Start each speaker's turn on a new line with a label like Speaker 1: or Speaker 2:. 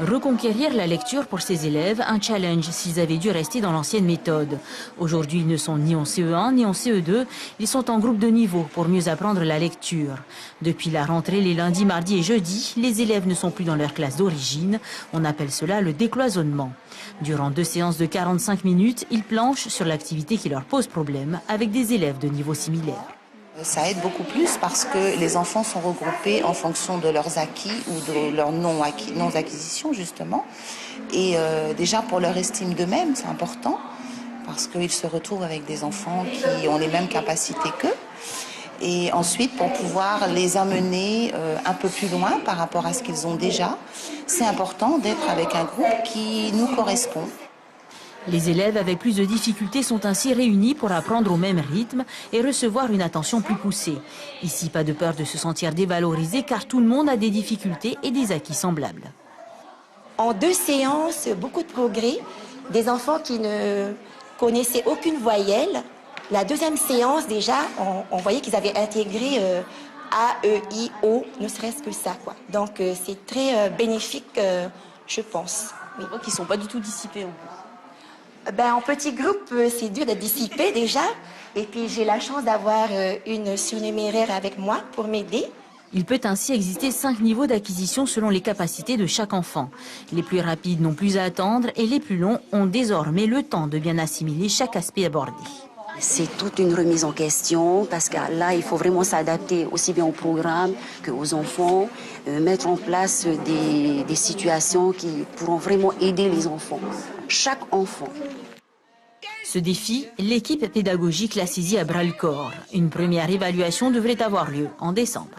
Speaker 1: Reconquérir la lecture pour ces élèves, un challenge s'ils avaient dû rester dans l'ancienne méthode. Aujourd'hui, ils ne sont ni en CE1 ni en CE2, ils sont en groupe de niveau pour mieux apprendre la lecture. Depuis la rentrée, les lundis, mardis et jeudis, les élèves ne sont plus dans leur classe d'origine. On appelle cela le décloisonnement. Durant 2 séances de 45 minutes, ils planchent sur l'activité qui leur pose problème avec des élèves de niveau similaire.
Speaker 2: Ça aide beaucoup plus parce que les enfants sont regroupés en fonction de leurs acquis ou de leurs non-acquisitions justement. Et déjà pour leur estime d'eux-mêmes, c'est important parce qu'ils se retrouvent avec des enfants qui ont les mêmes capacités qu'eux. Et ensuite, pour pouvoir les amener un peu plus loin par rapport à ce qu'ils ont déjà, c'est important d'être avec un groupe qui nous correspond.
Speaker 1: Les élèves avec plus de difficultés sont ainsi réunis pour apprendre au même rythme et recevoir une attention plus poussée. Ici, pas de peur de se sentir dévalorisé car tout le monde a des difficultés et des acquis semblables.
Speaker 3: En 2 séances, beaucoup de progrès. Des enfants qui ne connaissaient aucune voyelle. La 2e séance, déjà, on voyait qu'ils avaient intégré A, E, I, O, ne serait-ce que ça, quoi. Donc, c'est très bénéfique, je pense.
Speaker 4: Oui. On voit qu'ils ne sont pas du tout dissipés en plus.
Speaker 3: En petit groupe, c'est dur d'être dissipé déjà. Et puis j'ai la chance d'avoir une surnuméraire avec moi pour m'aider.
Speaker 1: Il peut ainsi exister 5 niveaux d'acquisition selon les capacités de chaque enfant. Les plus rapides n'ont plus à attendre et les plus longs ont désormais le temps de bien assimiler chaque aspect abordé.
Speaker 5: C'est toute une remise en question parce que là, il faut vraiment s'adapter aussi bien au programme qu'aux enfants, mettre en place des situations qui pourront vraiment aider les enfants, chaque enfant.
Speaker 1: Ce défi, l'équipe pédagogique l'a saisi à bras-le-corps. Une première évaluation devrait avoir lieu en décembre.